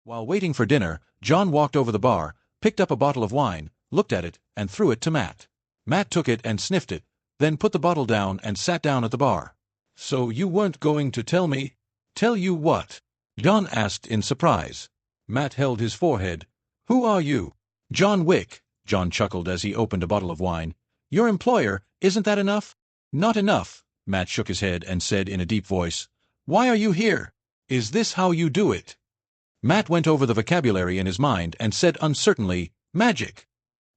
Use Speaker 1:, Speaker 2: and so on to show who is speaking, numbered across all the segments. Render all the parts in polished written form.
Speaker 1: While waiting for dinner, John walked over the bar, picked up a bottle of wine, looked at it, and threw it to Matt. Matt took it and sniffed it, then put the bottle down and sat down at the bar. "So you weren't going to tell me?" "Tell you what?" John asked in surprise. Matt held his forehead. "Who are you?" "John Wick," John chuckled as he opened a bottle of wine. "Your employer, isn't that enough?" "Not enough," Matt shook his head and said in a deep voice. "Why are you here? Is this how you do it?" Matt went over the vocabulary in his mind and said uncertainly, "Magic."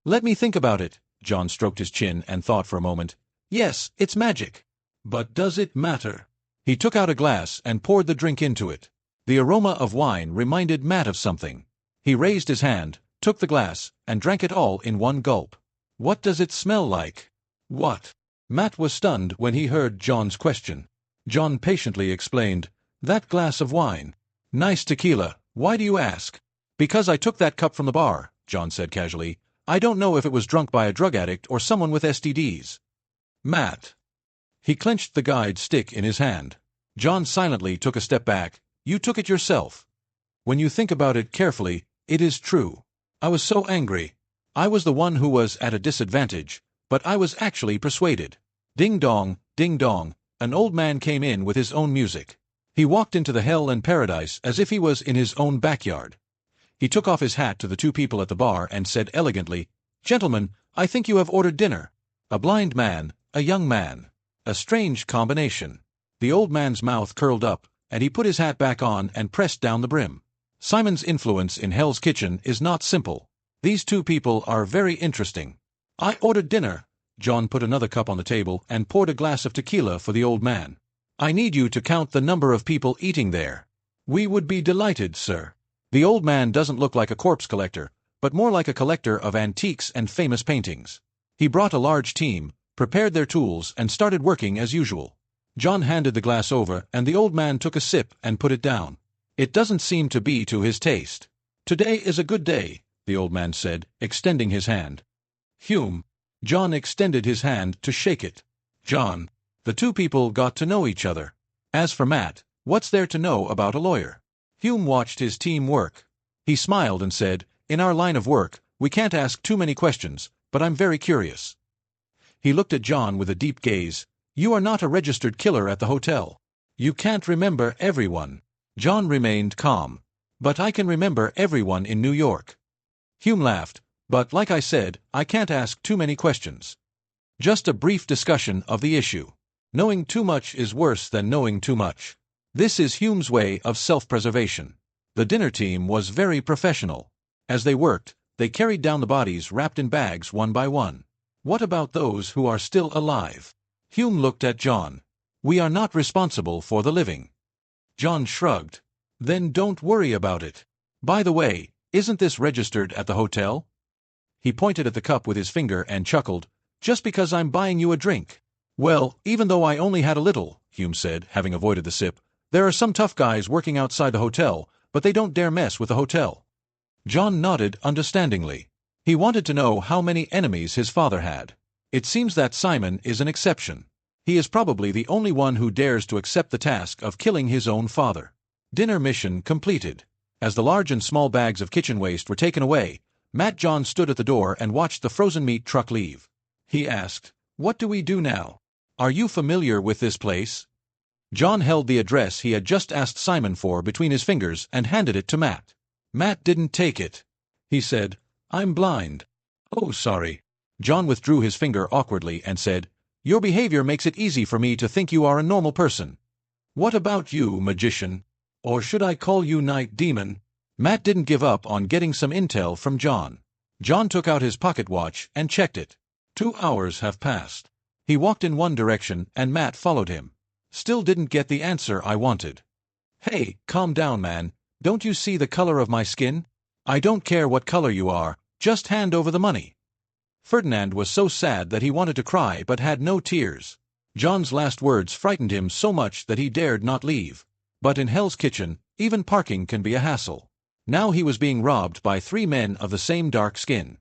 Speaker 1: "Let me think about it." John stroked his chin and thought for a moment. "Yes, it's magic." "But does it matter?" He took out a glass and poured the drink into it. The aroma of wine reminded Matt of something. He raised his hand, took the glass, and drank it all in one gulp. "What does it smell like?" "What?" Matt was stunned when he heard John's question. John patiently explained, "That glass of wine. Nice tequila. Why do you ask?" "Because I took that cup from the bar," John said casually. "I don't know if it was drunk by a drug addict or someone with STDs. "Matt." He clenched the guide stick in his hand. John silently took a step back. "You took it yourself. When you think about it carefully, it is true. I was so angry. I was the one who was at a disadvantage, but I was actually persuaded." Ding dong, an old man came in with his own music. He walked into the hell and paradise as if he was in his own backyard. He took off his hat to the two people at the bar and said elegantly, "Gentlemen, I think you have ordered dinner." A blind man, a young man. A strange combination. The old man's mouth curled up, and he put his hat back on and pressed down the brim. Simon's influence in Hell's Kitchen is not simple. These two people are very interesting. "I ordered dinner." John put another cup on the table and poured a glass of tequila for the old man. "I need you to count the number of people eating there." "We would be delighted, sir." The old man doesn't look like a corpse collector, but more like a collector of antiques and famous paintings. He brought a large team, prepared their tools, and started working as usual. John handed the glass over, and the old man took a sip and put it down. "It doesn't seem to be to his taste." "Today is a good day," the old man said, extending his hand. "Hume." John extended his hand to shake it. "John." The two people got to know each other. As for Matt, what's there to know about a lawyer? Hume watched his team work. He smiled and said, "In our line of work, we can't ask too many questions, but I'm very curious." He looked at John with a deep gaze. "You are not a registered killer at the hotel. You can't remember everyone." John remained calm. "But I can remember everyone in New York." Hume laughed. "But like I said, I can't ask too many questions. Just a brief discussion of the issue. Knowing too much is worse than knowing too much." This is Hume's way of self-preservation. The dinner team was very professional. As they worked, they carried down the bodies wrapped in bags one by one. "What about those who are still alive?" Hume looked at John. "We are not responsible for the living." John shrugged. "Then don't worry about it. By the way, isn't this registered at the hotel?" He pointed at the cup with his finger and chuckled. "Just because I'm buying you a drink." "Well, even though I only had a little," Hume said, having avoided the sip, "there are some tough guys working outside the hotel, but they don't dare mess with the hotel." John nodded understandingly. He wanted to know how many enemies his father had. It seems that Simon is an exception. He is probably the only one who dares to accept the task of killing his own father. Dinner mission completed. As the large and small bags of kitchen waste were taken away, Matt John stood at the door and watched the frozen meat truck leave. He asked, "What do we do now? Are you familiar with this place?" John held the address he had just asked Simon for between his fingers and handed it to Matt. Matt didn't take it. He said, "I'm blind." "Oh, sorry." John withdrew his finger awkwardly and said, "Your behavior makes it easy for me to think you are a normal person." "What about you, magician? Or should I call you night demon?" Matt didn't give up on getting some intel from John. John took out his pocket watch and checked it. 2 hours have passed. He walked in one direction and Matt followed him. Still didn't get the answer I wanted. "Hey, calm down, man. Don't you see the color of my skin? I don't care what color you are, just hand over the money." Ferdinand was so sad that he wanted to cry but had no tears. John's last words frightened him so much that he dared not leave. But in Hell's Kitchen, even parking can be a hassle. Now he was being robbed by 3 men of the same dark skin.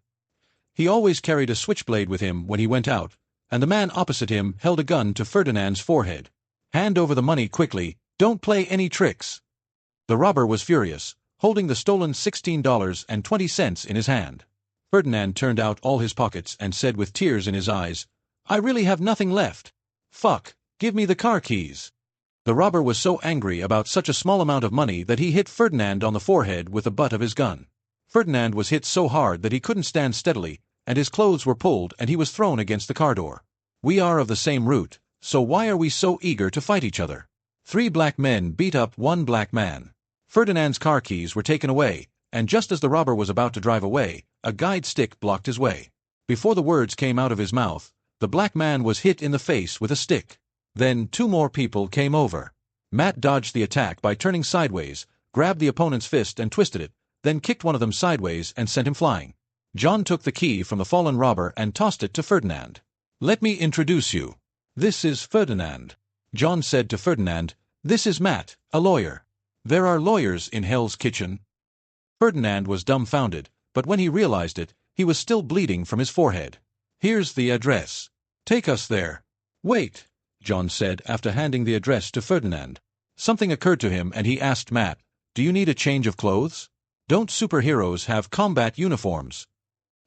Speaker 1: He always carried a switchblade with him when he went out, and the man opposite him held a gun to Ferdinand's forehead. "Hand over the money quickly, don't play any tricks." The robber was furious. holding the stolen $16.20 in his hand. Ferdinand turned out all his pockets and said with tears in his eyes, "I really have nothing left. Fuck, give me the car keys." The robber was so angry about such a small amount of money that he hit Ferdinand on the forehead with the butt of his gun. Ferdinand was hit so hard that he couldn't stand steadily, and his clothes were pulled and he was thrown against the car door. "We are of the same root, so why are we so eager to fight each other?" 3 black men beat up 1 black man. Ferdinand's car keys were taken away, and just as the robber was about to drive away, a guide stick blocked his way. Before the words came out of his mouth, the black man was hit in the face with a stick. Then 2 more people came over. Matt dodged the attack by turning sideways, grabbed the opponent's fist and twisted it, then kicked one of them sideways and sent him flying. John took the key from the fallen robber and tossed it to Ferdinand. "Let me introduce you. This is Ferdinand." John said to Ferdinand, "This is Matt, a lawyer. There are lawyers in Hell's Kitchen." Ferdinand was dumbfounded, but when he realized it, he was still bleeding from his forehead. "Here's the address. Take us there." "Wait," John said after handing the address to Ferdinand. Something occurred to him and he asked Matt, "Do you need a change of clothes? Don't superheroes have combat uniforms?"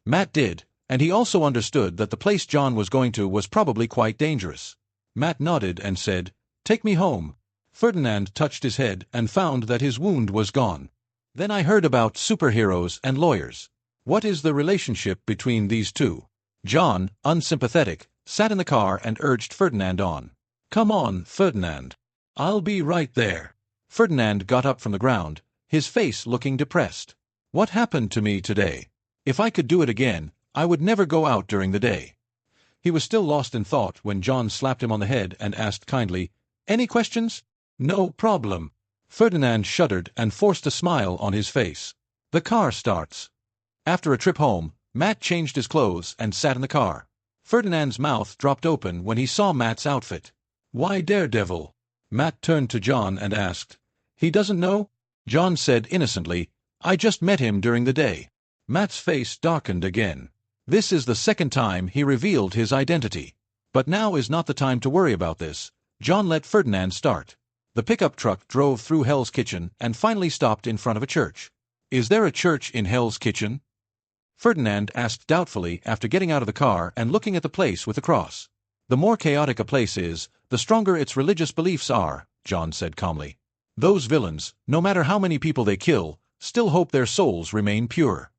Speaker 1: Matt did, and he also understood that the place John was going to was probably quite dangerous. Matt nodded and said, "Take me home." Ferdinand touched his head and found that his wound was gone. "Then I heard about superheroes and lawyers. What is the relationship between these two?" John, unsympathetic, sat in the car and urged Ferdinand on. "Come on, Ferdinand. I'll be right there." Ferdinand got up from the ground, his face looking depressed. "What happened to me today? If I could do it again, I would never go out during the day." He was still lost in thought when John slapped him on the head and asked kindly, "Any questions?" "No problem." Ferdinand shuddered and forced a smile on his face. The car starts. After a trip home, Matt changed his clothes and sat in the car. Ferdinand's mouth dropped open when he saw Matt's outfit. "Why Daredevil?" Matt turned to John and asked. "He doesn't know?" John said innocently, "I just met him during the day." Matt's face darkened again. This is the second time he revealed his identity. But now is not the time to worry about this. John let Ferdinand start. The pickup truck drove through Hell's Kitchen and finally stopped in front of a church. "Is there a church in Hell's Kitchen?" Ferdinand asked doubtfully after getting out of the car and looking at the place with the cross. "The more chaotic a place is, the stronger its religious beliefs are," John said calmly. "Those villains, no matter how many people they kill, still hope their souls remain pure."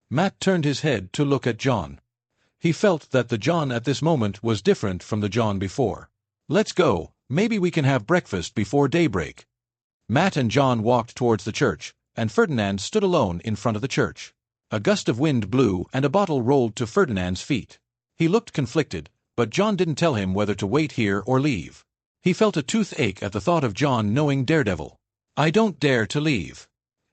Speaker 1: Matt turned his head to look at John. He felt that the John at this moment was different from the John before. "Let's go, maybe we can have breakfast before daybreak." Matt and John walked towards the church, and Ferdinand stood alone in front of the church. A gust of wind blew and a bottle rolled to Ferdinand's feet. He looked conflicted, but John didn't tell him whether to wait here or leave. He felt a toothache at the thought of John knowing Daredevil. "I don't dare to leave."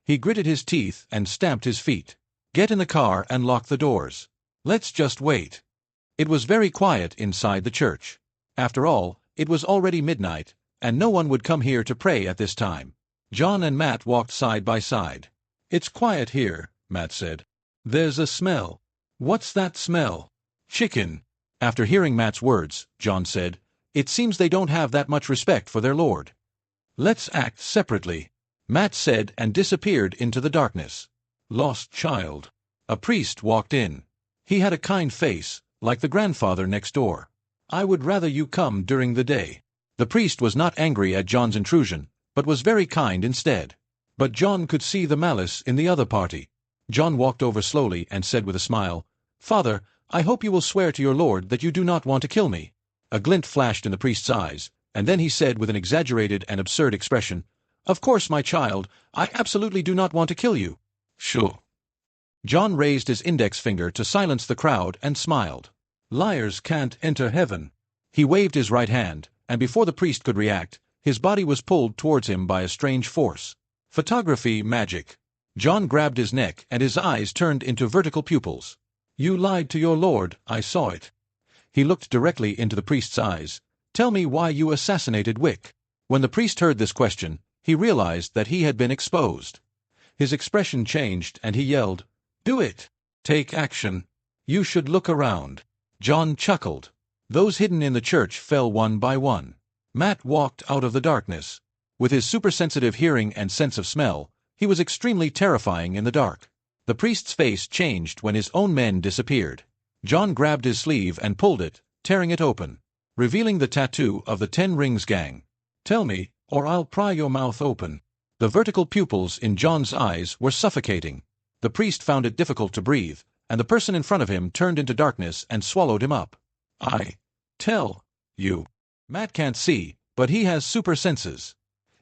Speaker 1: He gritted his teeth and stamped his feet. "Get in the car and lock the doors. Let's just wait." It was very quiet inside the church. After all, it was already midnight, and no one would come here to pray at this time. John and Matt walked side by side. "It's quiet here," Matt said. "There's a smell." "What's that smell?" "Chicken." After hearing Matt's words, John said, "It seems they don't have that much respect for their Lord." "Let's act separately," Matt said and disappeared into the darkness. "Lost child." A priest walked in. He had a kind face, like the grandfather next door. "I would rather you come during the day." The priest was not angry at John's intrusion, but was very kind instead. But John could see the malice in the other party. John walked over slowly and said with a smile, "Father, I hope you will swear to your Lord that you do not want to kill me." A glint flashed in the priest's eyes, and then he said with an exaggerated and absurd expression, "Of course, my child, I absolutely do not want to kill you." "Sure." John raised his index finger to silence the crowd and smiled. "Liars can't enter heaven." He waved his right hand, and before the priest could react, his body was pulled towards him by a strange force. Photography magic. John grabbed his neck and his eyes turned into vertical pupils. "You lied to your Lord, I saw it." He looked directly into the priest's eyes. "Tell me why you assassinated Wick." When the priest heard this question, he realized that he had been exposed. His expression changed and he yelled, "Do it! Take action! You should look around." John chuckled. Those hidden in the church fell one by one. Matt walked out of the darkness. With his supersensitive hearing and sense of smell, He was extremely terrifying in the dark. The priest's face changed when his own men disappeared. John grabbed his sleeve and pulled it, tearing it open, revealing the tattoo of the 10 Rings Gang. "Tell me, or I'll pry your mouth open." The vertical pupils in John's eyes were suffocating. The priest found it difficult to breathe, and the person in front of him turned into darkness and swallowed him up. "I tell you." Matt can't see, but he has super senses.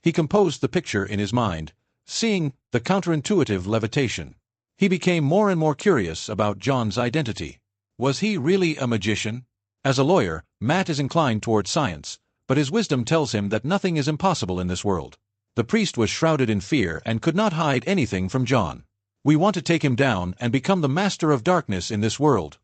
Speaker 1: He composed the picture in his mind, seeing the counterintuitive levitation. He became more and more curious about John's identity. Was he really a magician? As a lawyer, Matt is inclined towards science, but his wisdom tells him that nothing is impossible in this world. The priest was shrouded in fear and could not hide anything from John. "We want to take him down and become the master of darkness in this world."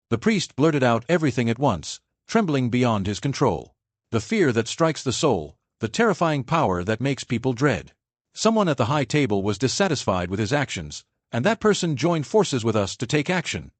Speaker 1: The priest blurted out everything at once, trembling beyond his control. The fear that strikes the soul, the terrifying power that makes people dread. Someone at the high table was dissatisfied with his actions, and that person joined forces with us to take action.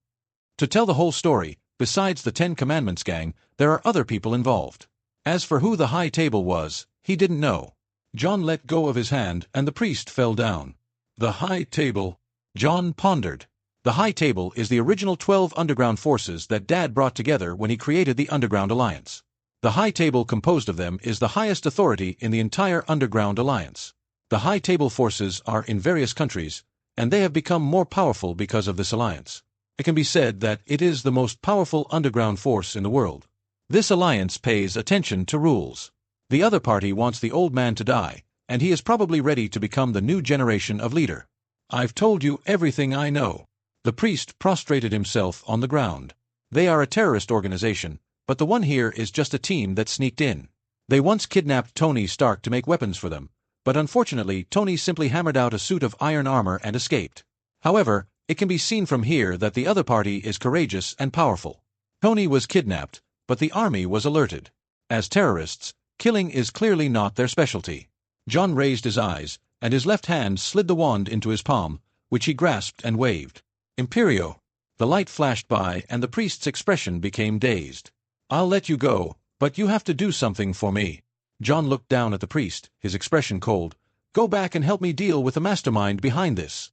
Speaker 1: To tell the whole story, besides the 10 Commandments gang, there are other people involved. As for who the high table was, he didn't know. John let go of his hand and the priest fell down. "The high table," John pondered. The high table is the original 12 underground forces that Dad brought together when he created the Underground Alliance. The high table composed of them is the highest authority in the entire Underground Alliance. The high table forces are in various countries, and they have become more powerful because of this alliance. It can be said that it is the most powerful underground force in the world. This alliance pays attention to rules. The other party wants the old man to die, and he is probably ready to become the new generation of leader. "I've told you everything I know." The priest prostrated himself on the ground. "They are a terrorist organization, but the one here is just a team that sneaked in. They once kidnapped Tony Stark to make weapons for them, but unfortunately Tony simply hammered out a suit of iron armor and escaped. However, it can be seen from here that the other party is courageous and powerful. Tony was kidnapped, but the army was alerted. As terrorists, killing is clearly not their specialty." John raised his eyes, and his left hand slid the wand into his palm, which he grasped and waved. "Imperio." The light flashed by and the priest's expression became dazed. "I'll let you go, but you have to do something for me." John looked down at the priest, his expression cold. "Go back and help me deal with the mastermind behind this."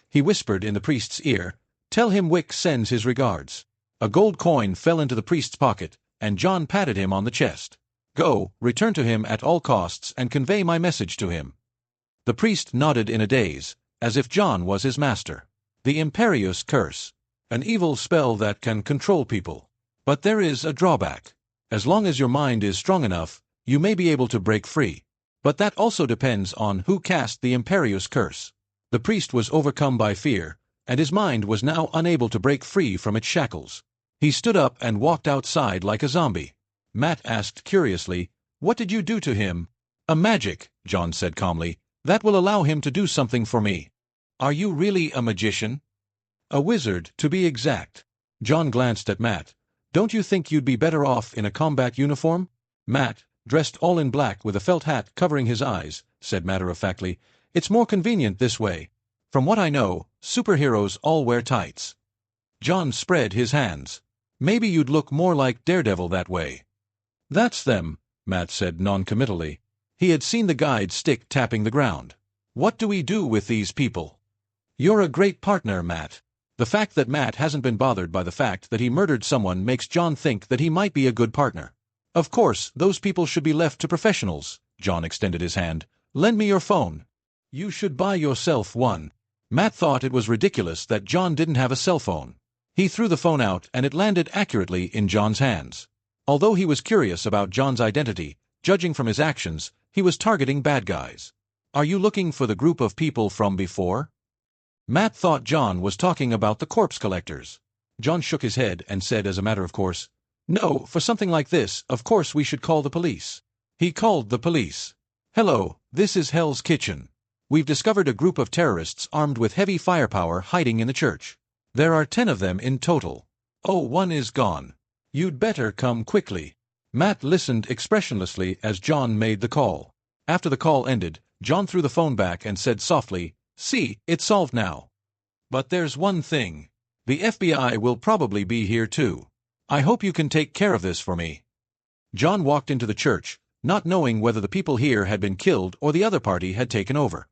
Speaker 1: He whispered in the priest's ear, "Tell him Wick sends his regards." A gold coin fell into the priest's pocket, and John patted him on the chest. "Go, return to him at all costs and convey my message to him." The priest nodded in a daze, as if John was his master. The Imperious Curse. An evil spell that can control people. But there is a drawback. As long as your mind is strong enough, you may be able to break free. But that also depends on who cast the Imperious Curse. The priest was overcome by fear, and his mind was now unable to break free from its shackles. He stood up and walked outside like a zombie. Matt asked curiously, "What did you do to him?" "A magic," John said calmly, "that will allow him to do something for me." "Are you really a magician?" "A wizard, to be exact." John glanced at Matt. "Don't you think you'd be better off in a combat uniform?" Matt, dressed all in black with a felt hat covering his eyes, said matter-of-factly, "It's more convenient this way. From what I know, superheroes all wear tights." John spread his hands. "Maybe you'd look more like Daredevil that way." "That's them," Matt said non-committally. He had seen the guide's stick tapping the ground. "What do we do with these people?" "You're a great partner, Matt." The fact that Matt hasn't been bothered by the fact that he murdered someone makes John think that he might be a good partner. "Of course, those people should be left to professionals." John extended his hand. "Lend me your phone." "You should buy yourself one." Matt thought it was ridiculous that John didn't have a cell phone. He threw the phone out and it landed accurately in John's hands. Although he was curious about John's identity, judging from his actions, he was targeting bad guys. "Are you looking for the group of people from before?" Matt thought John was talking about the corpse collectors. John shook his head and said as a matter of course, "No, for something like this, of course we should call the police." He called the police. "Hello, this is Hell's Kitchen. We've discovered a group of terrorists armed with heavy firepower hiding in the church. There are 10 of them in total. Oh, one is gone. You'd better come quickly." Matt listened expressionlessly as John made the call. After the call ended, John threw the phone back and said softly, "See, it's solved now. But there's one thing. The FBI will probably be here too. I hope you can take care of this for me." John walked into the church, not knowing whether the people here had been killed or the other party had taken over.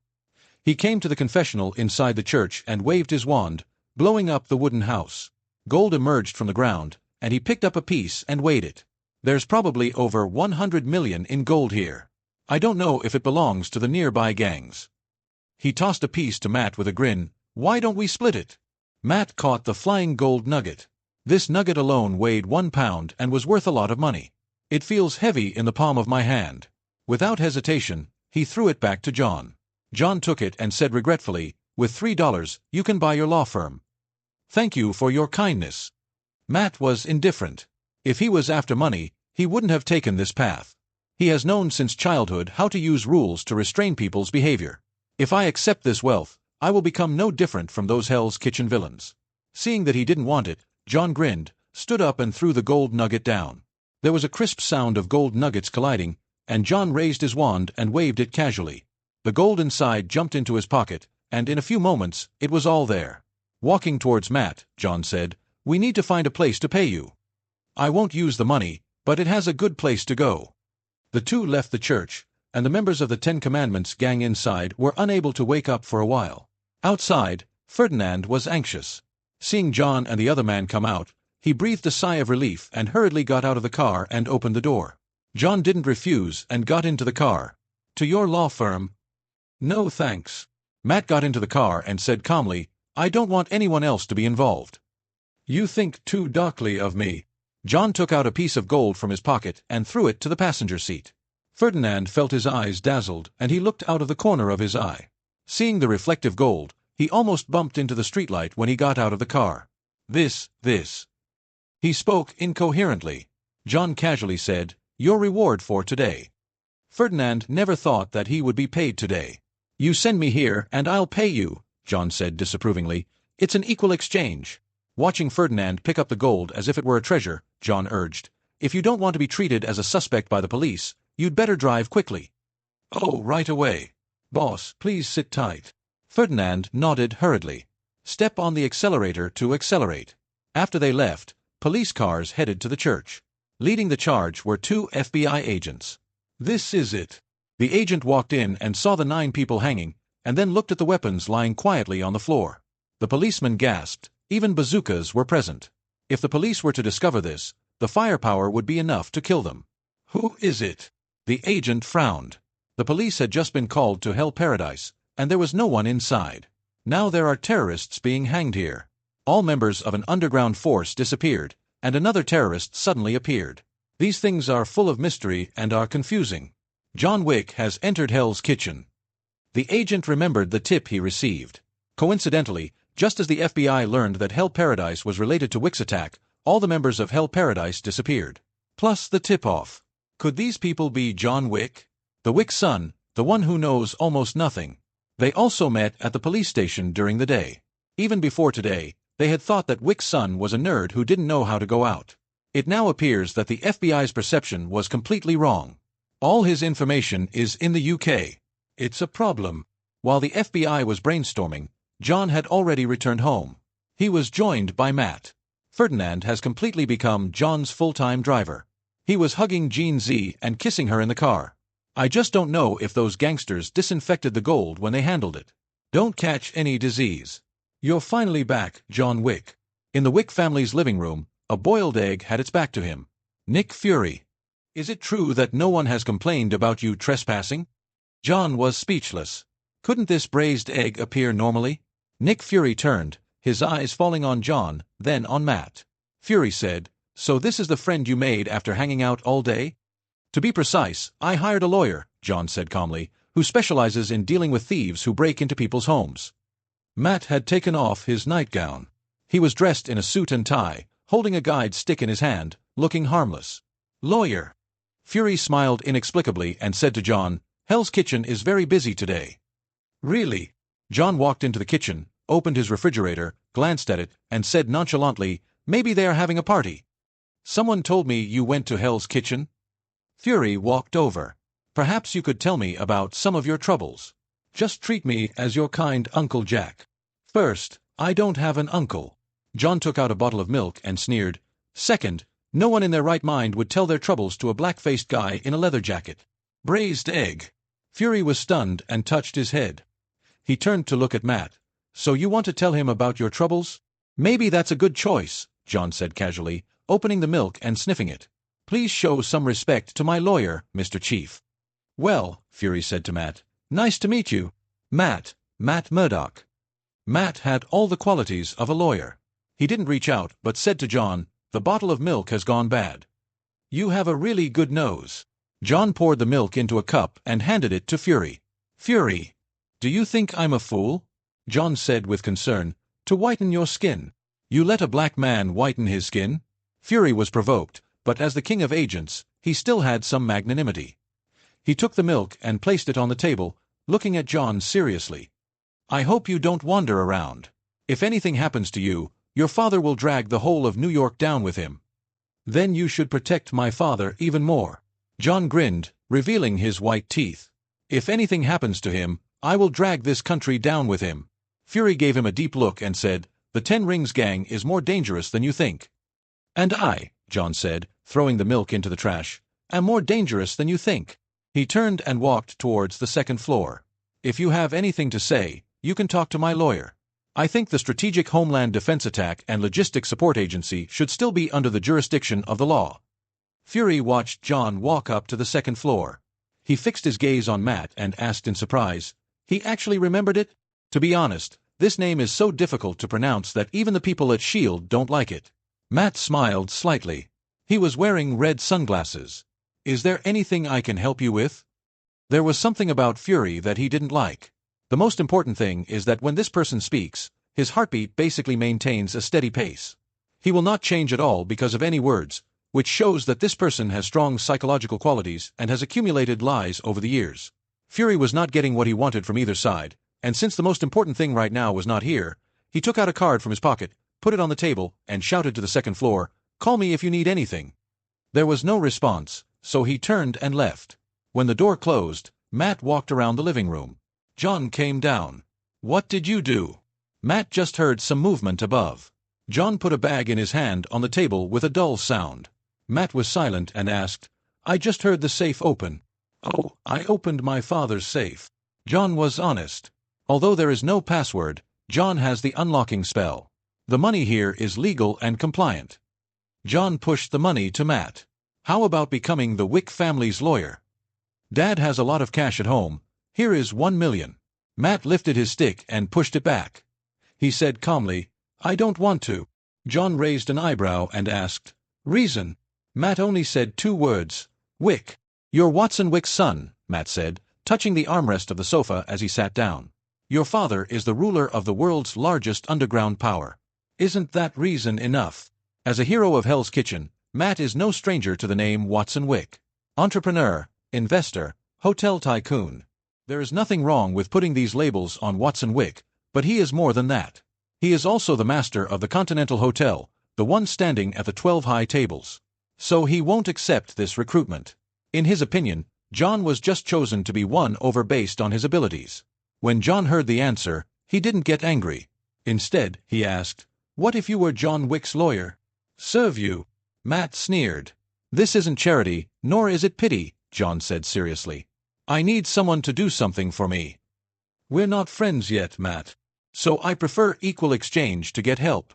Speaker 1: He came to the confessional inside the church and waved his wand, blowing up the wooden house. Gold emerged from the ground, and he picked up a piece and weighed it. There's probably over 100 million in gold here. I don't know if it belongs to the nearby gangs. He tossed a piece to Matt with a grin. Why don't we split it? Matt caught the flying gold nugget. This nugget alone weighed 1 pound and was worth a lot of money. It feels heavy in the palm of my hand. Without hesitation, he threw it back to John. John took it and said regretfully, with $3, you can buy your law firm. Thank you for your kindness. Matt was indifferent. If he was after money, he wouldn't have taken this path. He has known since childhood how to use rules to restrain people's behavior. If I accept this wealth, I will become no different from those Hell's Kitchen villains. Seeing that he didn't want it, John grinned, stood up and threw the gold nugget down. There was a crisp sound of gold nuggets colliding, and John raised his wand and waved it casually. The gold inside jumped into his pocket, and in a few moments, it was all there. Walking towards Matt, John said, we need to find a place to pay you. I won't use the money, but it has a good place to go. The two left the church, and the members of the 10 Commandments gang inside were unable to wake up for a while. Outside, Ferdinand was anxious. Seeing John and the other man come out, he breathed a sigh of relief and hurriedly got out of the car and opened the door. John didn't refuse and got into the car. To your law firm? No thanks. Matt got into the car and said calmly, I don't want anyone else to be involved. You think too darkly of me. John took out a piece of gold from his pocket and threw it to the passenger seat. Ferdinand felt his eyes dazzled and he looked out of the corner of his eye. Seeing the reflective gold, he almost bumped into the streetlight when he got out of the car. This. He spoke incoherently. John casually said, your reward for today. Ferdinand never thought that he would be paid today. You send me here and I'll pay you, John said disapprovingly. It's an equal exchange. Watching Ferdinand pick up the gold as if it were a treasure, John urged, if you don't want to be treated as a suspect by the police, you'd better drive quickly. Oh, right away. Boss, please sit tight. Ferdinand nodded hurriedly. Step on the accelerator to accelerate. After they left, police cars headed to the church. Leading the charge were 2 FBI agents. This is it. The agent walked in and saw the 9 people hanging, and then looked at the weapons lying quietly on the floor. The policeman gasped. Even bazookas were present. If the police were to discover this, the firepower would be enough to kill them. Who is it? The agent frowned. The police had just been called to Hell Paradise, and there was no one inside. Now there are terrorists being hanged here. All members of an underground force disappeared, and another terrorist suddenly appeared. These things are full of mystery and are confusing. John Wick has entered Hell's Kitchen. The agent remembered the tip he received. Coincidentally, just as the FBI learned that Hell Paradise was related to Wick's attack, all the members of Hell Paradise disappeared. Plus the tip-off. Could these people be John Wick? The Wick son, the one who knows almost nothing. They also met at the police station during the day. Even before today, they had thought that Wick's son was a nerd who didn't know how to go out. It now appears that the FBI's perception was completely wrong. All his information is in the UK. It's a problem. While the FBI was brainstorming, John had already returned home. He was joined by Matt. Ferdinand has completely become John's full-time driver. He was hugging Jean Z and kissing her in the car. I just don't know if those gangsters disinfected the gold when they handled it. Don't catch any disease. You're finally back, John Wick. In the Wick family's living room, a boiled egg had its back to him. Nick Fury. Is it true that no one has complained about you trespassing? John was speechless. Couldn't this braised egg appear normally? Nick Fury turned, his eyes falling on John, then on Matt. Fury said, so this is the friend you made after hanging out all day? To be precise, I hired a lawyer, John said calmly, who specializes in dealing with thieves who break into people's homes. Matt had taken off his nightgown. He was dressed in a suit and tie, holding a guide stick in his hand, looking harmless. Lawyer. Fury smiled inexplicably and said to John, Hell's Kitchen is very busy today. Really? John walked into the kitchen, opened his refrigerator, glanced at it, and said nonchalantly, maybe they are having a party. Someone told me you went to Hell's Kitchen. Fury walked over. Perhaps you could tell me about some of your troubles. Just treat me as your kind Uncle Jack. First, I don't have an uncle. John took out a bottle of milk and sneered. Second, no one in their right mind would tell their troubles to a black-faced guy in a leather jacket. Braised egg. Fury was stunned and touched his head. He turned to look at Matt. So you want to tell him about your troubles? Maybe that's a good choice, John said casually, opening the milk and sniffing it. Please show some respect to my lawyer, Mr. Chief. Well, Fury said to Matt, nice to meet you. Matt Murdoch. Matt had all the qualities of a lawyer. He didn't reach out but said to John, the bottle of milk has gone bad. You have a really good nose. John poured the milk into a cup and handed it to Fury. Fury, do you think I'm a fool? John said with concern, to whiten your skin. You let a black man whiten his skin? Fury was provoked, but as the king of agents, he still had some magnanimity. He took the milk and placed it on the table, looking at John seriously. I hope you don't wander around. If anything happens to you, your father will drag the whole of New York down with him. Then you should protect my father even more. John grinned, revealing his white teeth. If anything happens to him, I will drag this country down with him. Fury gave him a deep look and said, the Ten Rings gang is more dangerous than you think. And I, John said, throwing the milk into the trash, am more dangerous than you think. He turned and walked towards the second floor. If you have anything to say, you can talk to my lawyer. I think the Strategic Homeland Defense Attack and Logistics Support Agency should still be under the jurisdiction of the law. Fury watched John walk up to the second floor. He fixed his gaze on Matt and asked in surprise, he actually remembered it? To be honest, this name is so difficult to pronounce that even the people at S.H.I.E.L.D. don't like it. Matt smiled slightly. He was wearing red sunglasses. Is there anything I can help you with? There was something about Fury that he didn't like. The most important thing is that when this person speaks, his heartbeat basically maintains a steady pace. He will not change at all because of any words, which shows that this person has strong psychological qualities and has accumulated lies over the years. Fury was not getting what he wanted from either side, and since the most important thing right now was not here, he took out a card from his pocket, put it on the table, and shouted to the second floor, call me if you need anything. There was no response, so he turned and left. When the door closed, Matt walked around the living room. John came down. What did you do? Matt just heard some movement above. John put a bag in his hand on the table with a dull sound. Matt was silent and asked, I just heard the safe open. Oh, I opened my father's safe. John was honest. Although there is no password, John has the unlocking spell. The money here is legal and compliant. John pushed the money to Matt. How about becoming the Wick family's lawyer? Dad has a lot of cash at home. Here is 1 million. Matt lifted his stick and pushed it back. He said calmly, I don't want to. John raised an eyebrow and asked, reason? Matt only said 2 words, Wick. You're Watson Wick's son, Matt said, touching the armrest of the sofa as he sat down. Your father is the ruler of the world's largest underground power. Isn't that reason enough? As a hero of Hell's Kitchen, Matt is no stranger to the name Watson Wick. Entrepreneur, investor, hotel tycoon. There is nothing wrong with putting these labels on Watson Wick, but he is more than that. He is also the master of the Continental Hotel, the one standing at the 12 high tables. So he won't accept this recruitment. In his opinion, John was just chosen to be won over based on his abilities. When John heard the answer, he didn't get angry. Instead, he asked, what if you were John Wick's lawyer? Serve you? Matt sneered. This isn't charity, nor is it pity, John said seriously. I need someone to do something for me. We're not friends yet, Matt. So I prefer equal exchange to get help.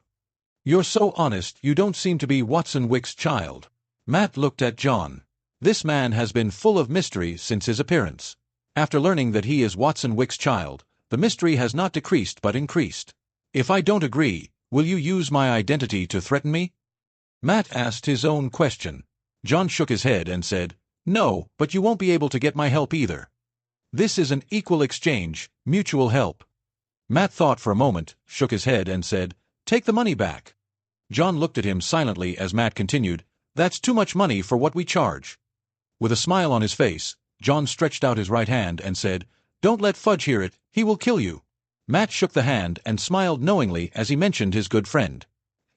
Speaker 1: You're so honest you don't seem to be Watson Wick's child. Matt looked at John. This man has been full of mystery since his appearance. After learning that he is Watson Wick's child, the mystery has not decreased but increased. If I don't agree, will you use my identity to threaten me? Matt asked his own question. John shook his head and said, no, but you won't be able to get my help either. This is an equal exchange, mutual help. Matt thought for a moment, shook his head and said, take the money back. John looked at him silently as Matt continued, that's too much money for what we charge. With a smile on his face, John stretched out his right hand and said, don't let Fudge hear it, he will kill you. Matt shook the hand and smiled knowingly as he mentioned his good friend.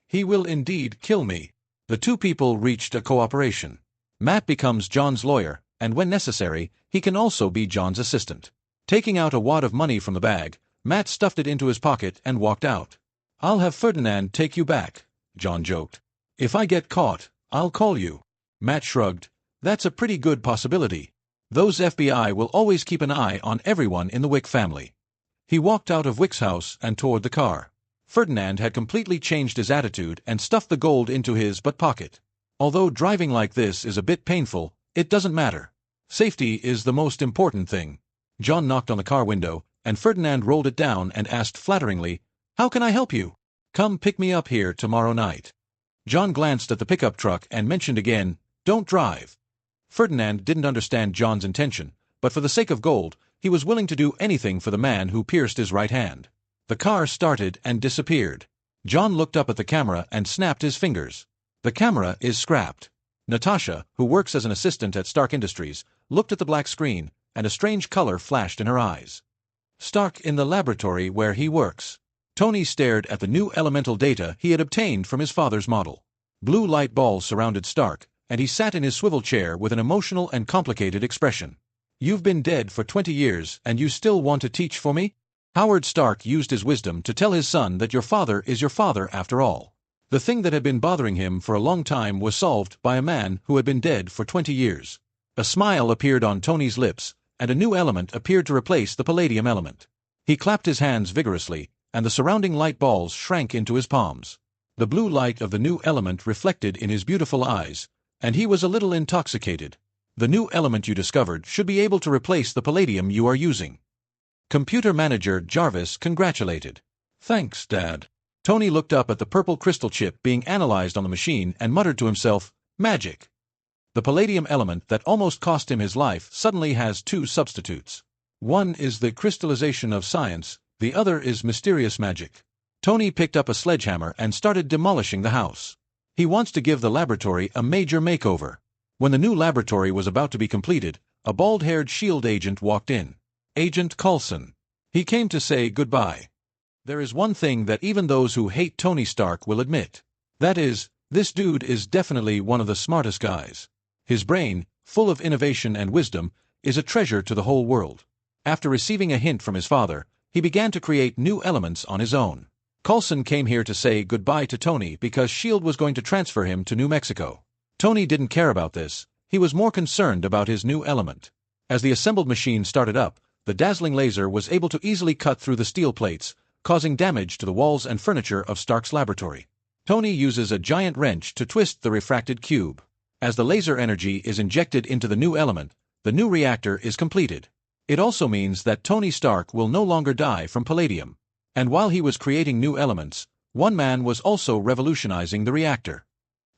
Speaker 1: He will indeed kill me. The two people reached a cooperation. Matt becomes John's lawyer, and when necessary, he can also be John's assistant. Taking out a wad of money from the bag, Matt stuffed it into his pocket and walked out. I'll have Ferdinand take you back, John joked. If I get caught, I'll call you. Matt shrugged. That's a pretty good possibility. Those FBI will always keep an eye on everyone in the Wick family. He walked out of Wick's house and toward the car. Ferdinand had completely changed his attitude and stuffed the gold into his butt pocket. Although driving like this is a bit painful, it doesn't matter. Safety is the most important thing. John knocked on the car window, and Ferdinand rolled it down and asked flatteringly, "How can I help you?" "Come pick me up here tomorrow night." John glanced at the pickup truck and mentioned again, "Don't drive." Ferdinand didn't understand John's intention, but for the sake of gold, he was willing to do anything for the man who pierced his right hand. The car started and disappeared. John looked up at the camera and snapped his fingers. The camera is scrapped. Natasha, who works as an assistant at Stark Industries, looked at the black screen, and a strange color flashed in her eyes. Stark in the laboratory where he works. Tony stared at the new elemental data he had obtained from his father's model. Blue light balls surrounded Stark, and he sat in his swivel chair with an emotional and complicated expression. "You've been dead for 20 years and you still want to teach for me?" Howard Stark used his wisdom to tell his son that your father is your father after all. The thing that had been bothering him for a long time was solved by a man who had been dead for 20 years. A smile appeared on Tony's lips, and a new element appeared to replace the palladium element. He clapped his hands vigorously, and the surrounding light balls shrank into his palms. The blue light of the new element reflected in his beautiful eyes, and he was a little intoxicated. The new element you discovered should be able to replace the palladium you are using. Computer Manager Jarvis congratulated. "Thanks, Dad." Tony looked up at the purple crystal chip being analyzed on the machine and muttered to himself, "Magic." The palladium element that almost cost him his life suddenly has two substitutes. One is the crystallization of science, the other is mysterious magic. Tony picked up a sledgehammer and started demolishing the house. He wants to give the laboratory a major makeover. When the new laboratory was about to be completed, a bald-haired SHIELD agent walked in. Agent Coulson. He came to say goodbye. There is one thing that even those who hate Tony Stark will admit. That is, this dude is definitely one of the smartest guys. His brain, full of innovation and wisdom, is a treasure to the whole world. After receiving a hint from his father, he began to create new elements on his own. Coulson came here to say goodbye to Tony because SHIELD was going to transfer him to New Mexico. Tony didn't care about this. He was more concerned about his new element. As the assembled machine started up, the dazzling laser was able to easily cut through the steel plates, causing damage to the walls and furniture of Stark's laboratory. Tony uses a giant wrench to twist the refracted cube. As the laser energy is injected into the new element, the new reactor is completed. It also means that Tony Stark will no longer die from palladium. And while he was creating new elements, one man was also revolutionizing the reactor.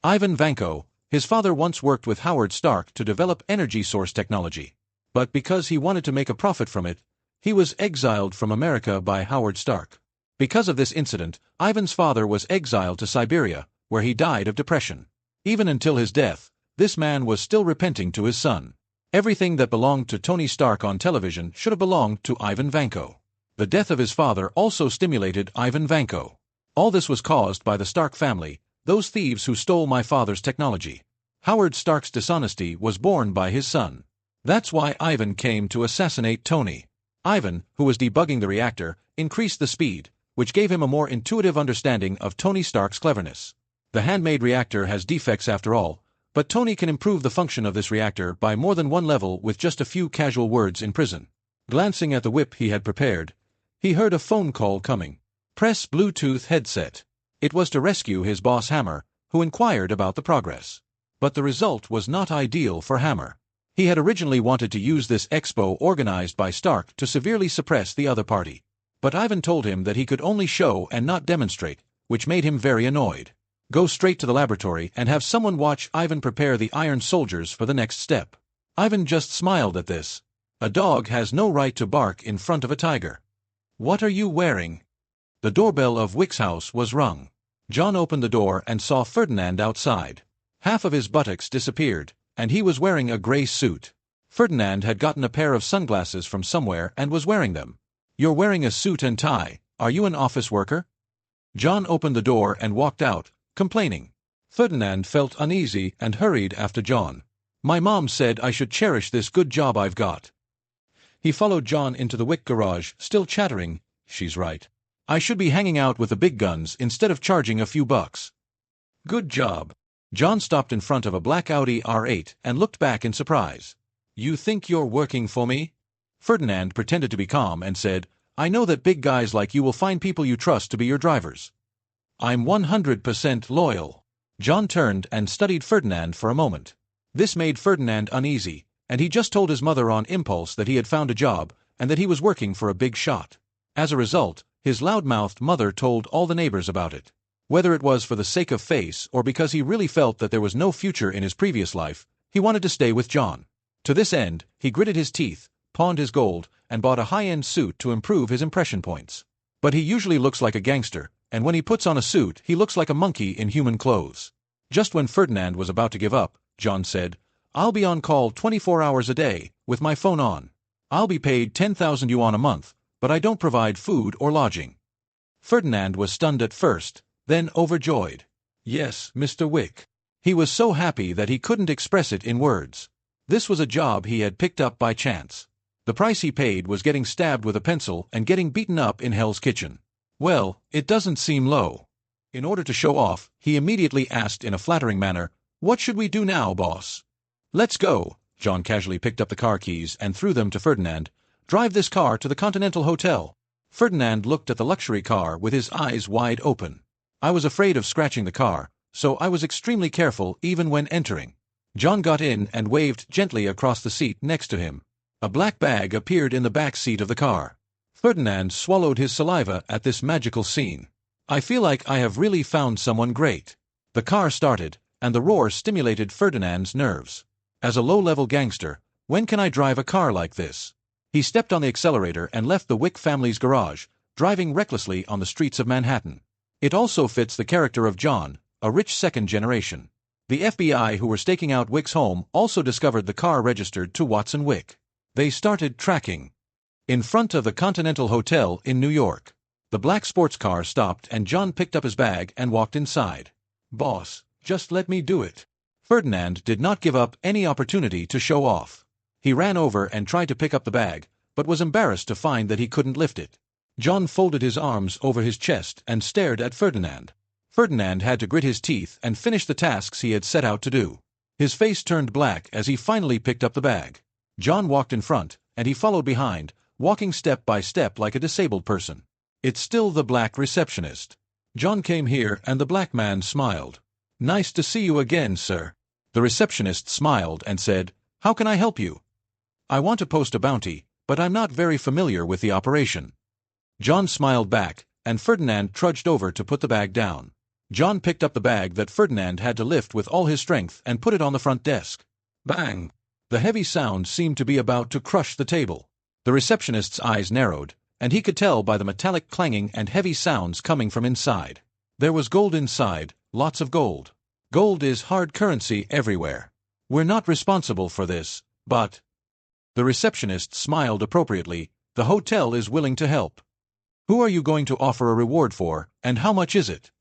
Speaker 1: Ivan Vanko, his father once worked with Howard Stark to develop energy source technology. But because he wanted to make a profit from it, he was exiled from America by Howard Stark. Because of this incident, Ivan's father was exiled to Siberia, where he died of depression. Even until his death, this man was still repenting to his son. Everything that belonged to Tony Stark on television should have belonged to Ivan Vanko. The death of his father also stimulated Ivan Vanko. All this was caused by the Stark family, those thieves who stole my father's technology. Howard Stark's dishonesty was borne by his son. That's why Ivan came to assassinate Tony. Ivan, who was debugging the reactor, increased the speed, which gave him a more intuitive understanding of Tony Stark's cleverness. The handmade reactor has defects after all, but Tony can improve the function of this reactor by more than one level with just a few casual words in prison. Glancing at the whip he had prepared, he heard a phone call coming. Press Bluetooth headset. It was to rescue his boss Hammer, who inquired about the progress. But the result was not ideal for Hammer. He had originally wanted to use this expo organized by Stark to severely suppress the other party. But Ivan told him that he could only show and not demonstrate, which made him very annoyed. Go straight to the laboratory and have someone watch Ivan prepare the iron soldiers for the next step. Ivan just smiled at this. A dog has no right to bark in front of a tiger. What are you wearing? The doorbell of Wick's house was rung. John opened the door and saw Ferdinand outside. Half of his buttocks disappeared, and he was wearing a gray suit. Ferdinand had gotten a pair of sunglasses from somewhere and was wearing them. You're wearing a suit and tie. Are you an office worker? John opened the door and walked out, complaining. Ferdinand felt uneasy and hurried after John. My mom said I should cherish this good job I've got. He followed John into the Wick garage, still chattering. She's right. I should be hanging out with the big guns instead of charging a few bucks. Good job. John stopped in front of a black Audi R8 and looked back in surprise. You think you're working for me? Ferdinand pretended to be calm and said, I know that big guys like you will find people you trust to be your drivers. I'm 100% loyal. John turned and studied Ferdinand for a moment. This made Ferdinand uneasy, and he just told his mother on impulse that he had found a job and that he was working for a big shot. As a result, his loud-mouthed mother told all the neighbors about it. Whether it was for the sake of face or because he really felt that there was no future in his previous life, he wanted to stay with John. To this end, he gritted his teeth, pawned his gold, and bought a high-end suit to improve his impression points. But he usually looks like a gangster, and when he puts on a suit he looks like a monkey in human clothes. Just when Ferdinand was about to give up, John said, "I'll be on call 24 hours a day, with my phone on. I'll be paid 10,000 yuan a month, but I don't provide food or lodging." Ferdinand was stunned at first, then overjoyed. Yes, Mr. Wick. He was so happy that he couldn't express it in words. This was a job he had picked up by chance. The price he paid was getting stabbed with a pencil and getting beaten up in Hell's Kitchen. Well, it doesn't seem low. In order to show off, he immediately asked in a flattering manner, "What should we do now, boss?" "Let's go." John casually picked up the car keys and threw them to Ferdinand. "Drive this car to the Continental Hotel." Ferdinand looked at the luxury car with his eyes wide open. "I was afraid of scratching the car, so I was extremely careful even when entering." John got in and waved gently across the seat next to him. A black bag appeared in the back seat of the car. Ferdinand swallowed his saliva at this magical scene. "I feel like I have really found someone great." The car started, and the roar stimulated Ferdinand's nerves. As a low-level gangster, when can I drive a car like this? He stepped on the accelerator and left the Wick family's garage, driving recklessly on the streets of Manhattan. It also fits the character of John, a rich second generation. The FBI who were staking out Wick's home also discovered the car registered to Watson Wick. They started tracking. In front of the Continental Hotel in New York, the black sports car stopped and John picked up his bag and walked inside. "Boss, just let me do it." Ferdinand did not give up any opportunity to show off. He ran over and tried to pick up the bag, but was embarrassed to find that he couldn't lift it. John folded his arms over his chest and stared at Ferdinand. Ferdinand had to grit his teeth and finish the tasks he had set out to do. His face turned black as he finally picked up the bag. John walked in front, and he followed behind, walking step by step like a disabled person. "It's still the black receptionist." John came here and the black man smiled. "Nice to see you again, sir." The receptionist smiled and said, "How can I help you?" "I want to post a bounty, but I'm not very familiar with the operation." John smiled back, and Ferdinand trudged over to put the bag down. John picked up the bag that Ferdinand had to lift with all his strength and put it on the front desk. Bang! The heavy sound seemed to be about to crush the table. The receptionist's eyes narrowed, and he could tell by the metallic clanging and heavy sounds coming from inside. There was gold inside, lots of gold. Gold is hard currency everywhere. "We're not responsible for this, but—" The receptionist smiled appropriately. "The hotel is willing to help." "Who are you going to offer a reward for, and how much is it?"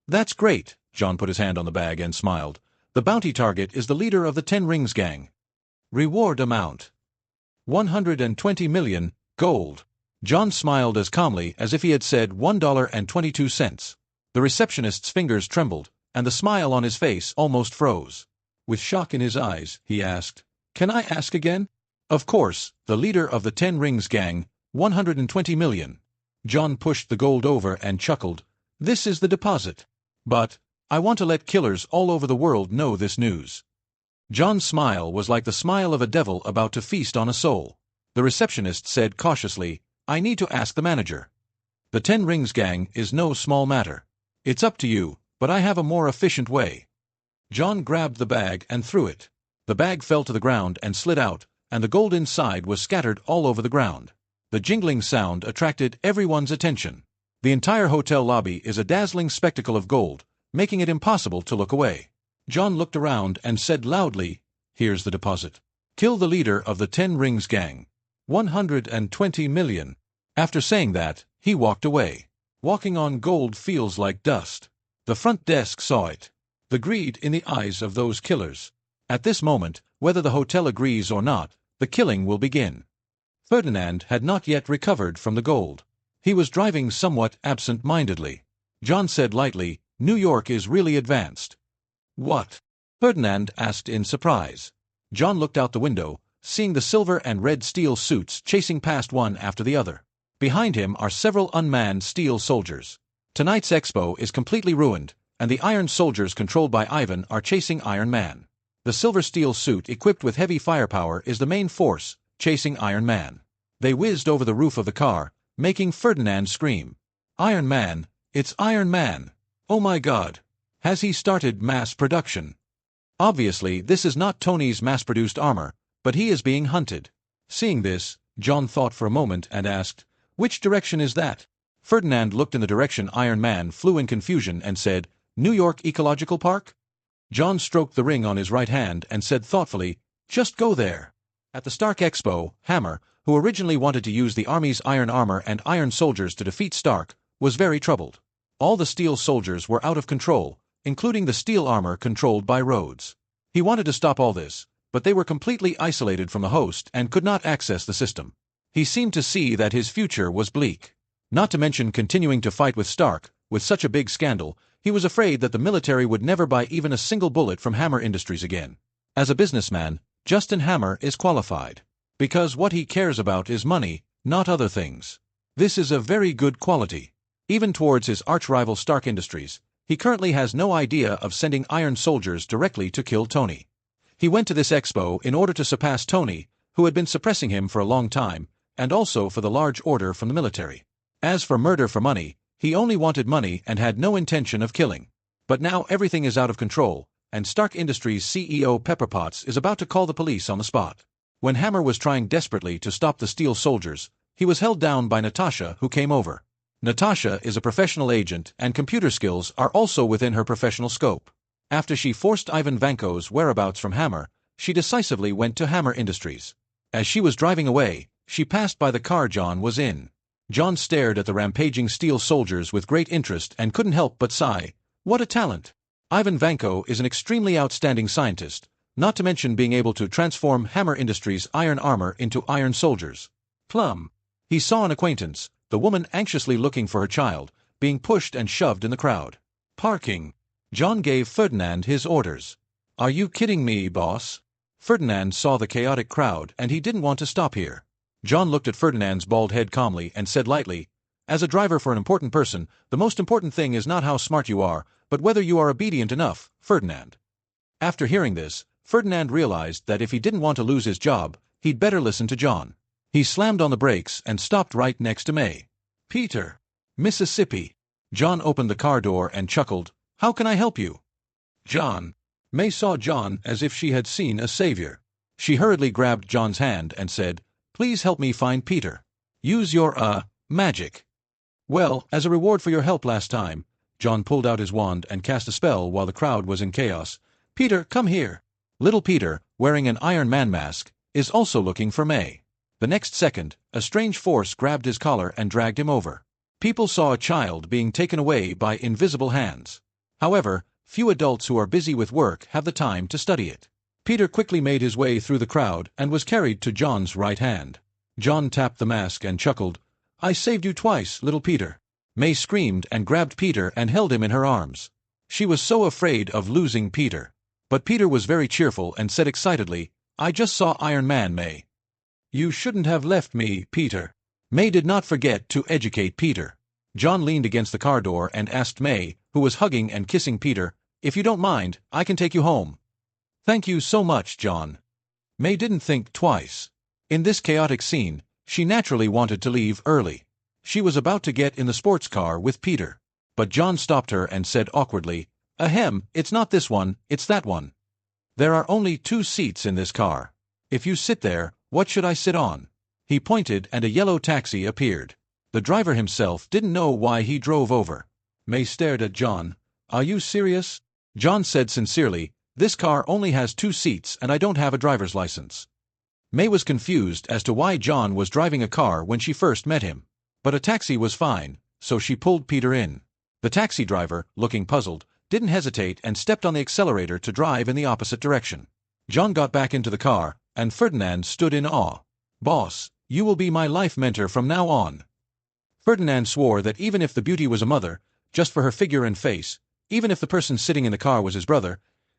Speaker 1: "That's great." John put his hand on the bag and smiled. "The bounty target is the leader of the 10 Rings gang. Reward amount: 120 million, gold." John smiled as calmly as if he had said $1.22. The receptionist's fingers trembled, and the smile on his face almost froze. With shock in his eyes, he asked, "Can I ask again?" "Of course, the leader of the 10 Rings gang, 120 million. John pushed the gold over and chuckled. "This is the deposit. But I want to let killers all over the world know this news." John's smile was like the smile of a devil about to feast on a soul. The receptionist said cautiously, "I need to ask the manager. The 10 Rings gang is no small matter. It's up to you, but I have a more efficient way." John grabbed the bag and threw it. The bag fell to the ground and slid out, and the gold inside was scattered all over the ground. The jingling sound attracted everyone's attention. The entire hotel lobby is a dazzling spectacle of gold, making it impossible to look away. John looked around and said loudly, "Here's the deposit. Kill the leader of the 10 Rings gang. 120 million. After saying that, he walked away. Walking on gold feels like dust. The front desk saw it. The greed in the eyes of those killers. At this moment, whether the hotel agrees or not, the killing will begin. Ferdinand had not yet recovered from the gold. He was driving somewhat absent-mindedly. John said lightly, "New York is really advanced." "What?" Ferdinand asked in surprise. John looked out the window, seeing the silver and red steel suits chasing past one after the other. Behind him are several unmanned steel soldiers. Tonight's expo is completely ruined, and the iron soldiers controlled by Ivan are chasing Iron Man. The silver steel suit equipped with heavy firepower is the main force, chasing Iron Man. They whizzed over the roof of the car, making Ferdinand scream. Iron Man, it's Iron Man! Oh my God! Has he started mass production? Obviously, this is not Tony's mass-produced armor, but he is being hunted. Seeing this, John thought for a moment and asked, "Which direction is that?" Ferdinand looked in the direction Iron Man flew in confusion and said, "New York Ecological Park?" John stroked the ring on his right hand and said thoughtfully, "Just go there." At the Stark Expo, Hammer, who originally wanted to use the army's iron armor and iron soldiers to defeat Stark, was very troubled. All the steel soldiers were out of control, including the steel armor controlled by Rhodes. He wanted to stop all this, but they were completely isolated from the host and could not access the system. He seemed to see that his future was bleak. Not to mention continuing to fight with Stark, with such a big scandal, he was afraid that the military would never buy even a single bullet from Hammer Industries again. As a businessman, Justin Hammer is qualified. Because what he cares about is money, not other things. This is a very good quality. Even towards his arch-rival Stark Industries, he currently has no idea of sending iron soldiers directly to kill Tony. He went to this expo in order to surpass Tony, who had been suppressing him for a long time, and also for the large order from the military. As for murder for money, he only wanted money and had no intention of killing. But now everything is out of control, and Stark Industries CEO Pepper Potts is about to call the police on the spot. When Hammer was trying desperately to stop the steel soldiers, he was held down by Natasha, who came over. Natasha is a professional agent, and computer skills are also within her professional scope. After she forced Ivan Vanko's whereabouts from Hammer, she decisively went to Hammer Industries. As she was driving away, she passed by the car John was in. John stared at the rampaging steel soldiers with great interest and couldn't help but sigh, "What a talent! Ivan Vanko is an extremely outstanding scientist, not to mention being able to transform Hammer Industries' iron armor into iron soldiers." Plum. He saw an acquaintance, the woman anxiously looking for her child, being pushed and shoved in the crowd. Parking. John gave Ferdinand his orders. "Are you kidding me, boss?" Ferdinand saw the chaotic crowd and he didn't want to stop here. John looked at Ferdinand's bald head calmly and said lightly, "As a driver for an important person, the most important thing is not how smart you are, but whether you are obedient enough, Ferdinand." After hearing this, Ferdinand realized that if he didn't want to lose his job, he'd better listen to John. He slammed on the brakes and stopped right next to May. "Peter, Mississippi." John opened the car door and chuckled, "How can I help you?" "John." May saw John as if she had seen a savior. She hurriedly grabbed John's hand and said, "Please help me find Peter. Use your, magic." "Well, as a reward for your help last time," John pulled out his wand and cast a spell while the crowd was in chaos. "Peter, come here." Little Peter, wearing an Iron Man mask, is also looking for May. The next second, a strange force grabbed his collar and dragged him over. People saw a child being taken away by invisible hands. However, few adults who are busy with work have the time to study it. Peter quickly made his way through the crowd and was carried to John's right hand. John tapped the mask and chuckled, "I saved you twice, little Peter." May screamed and grabbed Peter and held him in her arms. She was so afraid of losing Peter. But Peter was very cheerful and said excitedly, "I just saw Iron Man, May." "You shouldn't have left me, Peter." May did not forget to educate Peter. John leaned against the car door and asked May, who was hugging and kissing Peter, "If you don't mind, I can take you home." "Thank you so much, John." May didn't think twice. In this chaotic scene, she naturally wanted to leave early. She was about to get in the sports car with Peter. But John stopped her and said awkwardly, "Ahem, it's not this one, it's that one. There are only 2 seats in this car. If you sit there, what should I sit on?" He pointed and a yellow taxi appeared. The driver himself didn't know why he drove over. May stared at John. "Are you serious?" John said sincerely, "This car only has 2 seats and I don't have a driver's license." May was confused as to why John was driving a car when she first met him. But a taxi was fine, so she pulled Peter in. The taxi driver, looking puzzled, didn't hesitate and stepped on the accelerator to drive in the opposite direction. John got back into the car, and Ferdinand stood in awe. "Boss, you will be my life mentor from now on." Ferdinand swore that even if the beauty was a mother, just for her figure and face, even if the person sitting in the car was his brother,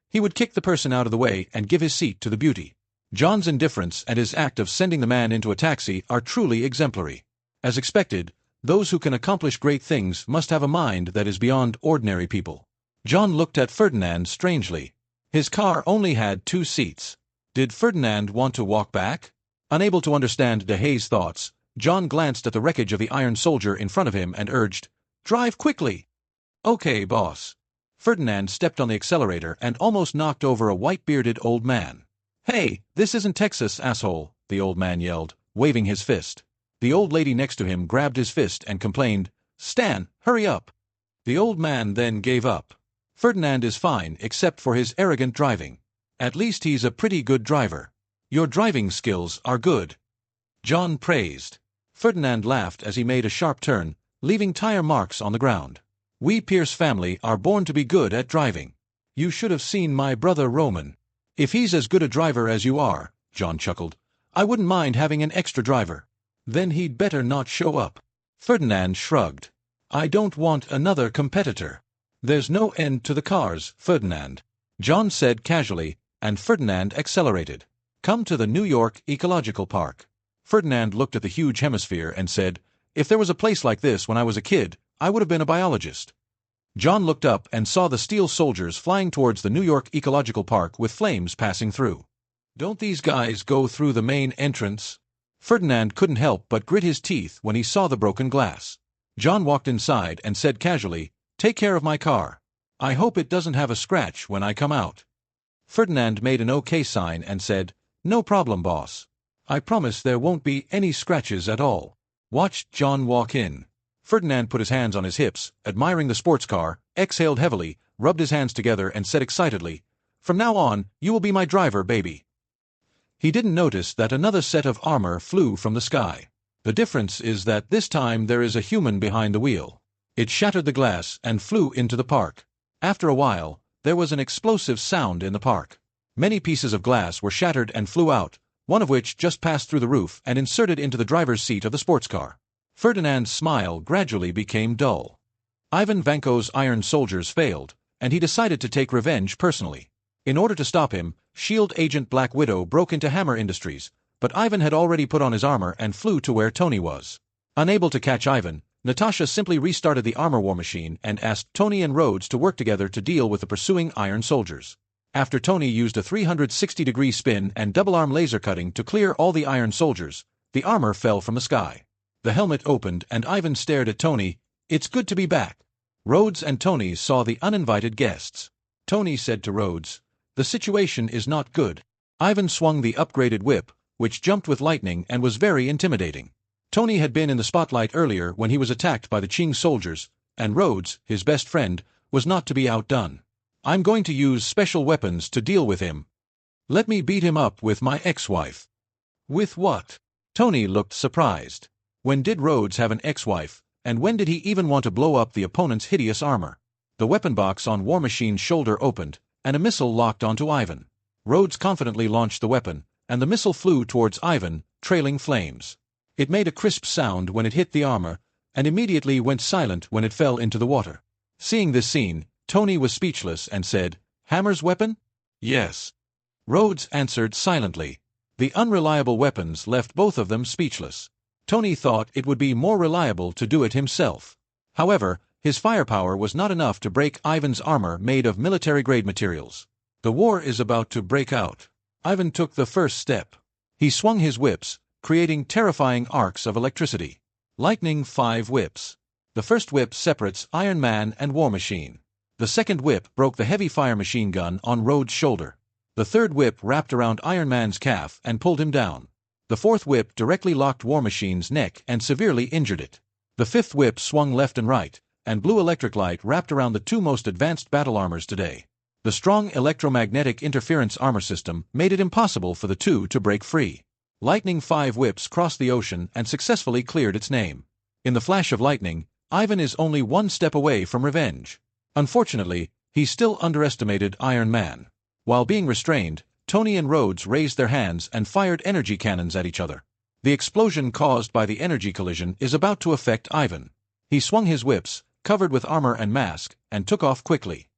Speaker 1: he would kick the person out of the way and give his seat to the beauty. John's indifference and his act of sending the man into a taxi are truly exemplary. As expected, those who can accomplish great things must have a mind that is beyond ordinary people. John looked at Ferdinand strangely. His car only had 2 seats. Did Ferdinand want to walk back? Unable to understand DeHay's thoughts, John glanced at the wreckage of the iron soldier in front of him and urged, "Drive quickly!" "Okay, boss." Ferdinand stepped on the accelerator and almost knocked over a white-bearded old man. "Hey, this isn't Texas, asshole," the old man yelled, waving his fist. The old lady next to him grabbed his fist and complained, "Stan, hurry up!" The old man then gave up. Ferdinand is fine except for his arrogant driving. At least he's a pretty good driver. Your driving skills are good, John praised. Ferdinand laughed as he made a sharp turn, leaving tire marks on the ground. We Pierce family are born to be good at driving. You should have seen my brother Roman. If he's as good a driver as you are, John chuckled, I wouldn't mind having an extra driver. Then he'd better not show up. Ferdinand shrugged. I don't want another competitor. There's no end to the cars, Ferdinand, John said casually, and Ferdinand accelerated. Come to the New York Ecological Park. Ferdinand looked at the huge hemisphere and said, if there was a place like this when I was a kid, I would have been a biologist. John looked up and saw the steel soldiers flying towards the New York Ecological Park with flames passing through. Don't these guys go through the main entrance? Ferdinand couldn't help but grit his teeth when he saw the broken glass. John walked inside and said casually, take care of my car. I hope it doesn't have a scratch when I come out. Ferdinand made an OK sign and said, no problem, boss. I promise there won't be any scratches at all. Watched John walk in. Ferdinand put his hands on his hips, admiring the sports car, exhaled heavily, rubbed his hands together and said excitedly, from now on, you will be my driver, baby. He didn't notice that another set of armor flew from the sky. The difference is that this time there is a human behind the wheel. It shattered the glass and flew into the park. After a while, there was an explosive sound in the park. Many pieces of glass were shattered and flew out, one of which just passed through the roof and inserted into the driver's seat of the sports car. Ferdinand's smile gradually became dull. Ivan Vanko's iron soldiers failed, and he decided to take revenge personally. In order to stop him, S.H.I.E.L.D. agent Black Widow broke into Hammer Industries, but Ivan had already put on his armor and flew to where Tony was. Unable to catch Ivan, Natasha simply restarted the armor war machine and asked Tony and Rhodes to work together to deal with the pursuing iron soldiers. After Tony used a 360-degree spin and double-arm laser cutting to clear all the iron soldiers, the armor fell from the sky. The helmet opened and Ivan stared at Tony. It's good to be back. Rhodes and Tony saw the uninvited guests. Tony said to Rhodes, the situation is not good. Ivan swung the upgraded whip, which jumped with lightning and was very intimidating. Tony had been in the spotlight earlier when he was attacked by the Qing soldiers, and Rhodes, his best friend, was not to be outdone. I'm going to use special weapons to deal with him. Let me beat him up with my ex-wife. With what? Tony looked surprised. When did Rhodes have an ex-wife, and when did he even want to blow up the opponent's hideous armor? The weapon box on War Machine's shoulder opened, and a missile locked onto Ivan. Rhodes confidently launched the weapon, and the missile flew towards Ivan, trailing flames. It made a crisp sound when it hit the armor, and immediately went silent when it fell into the water. Seeing this scene, Tony was speechless and said, Hammer's weapon? Yes. Rhodes answered silently. The unreliable weapons left both of them speechless. Tony thought it would be more reliable to do it himself. However, his firepower was not enough to break Ivan's armor made of military-grade materials. The war is about to break out. Ivan took the first step. He swung his whips, creating terrifying arcs of electricity. Lightning 5 whips. The first whip separates Iron Man and War Machine. The second whip broke the heavy fire machine gun on Rhodes' shoulder. The third whip wrapped around Iron Man's calf and pulled him down. The fourth whip directly locked War Machine's neck and severely injured it. The fifth whip swung left and right, and blue electric light wrapped around the two most advanced battle armors today. The strong electromagnetic interference armor system made it impossible for the two to break free. Lightning 5 whips crossed the ocean and successfully cleared its name. In the flash of lightning, Ivan is only one step away from revenge. Unfortunately, he still underestimated Iron Man. While being restrained, Tony and Rhodes raised their hands and fired energy cannons at each other. The explosion caused by the energy collision is about to affect Ivan. He swung his whips, covered with armor and mask, and took off quickly.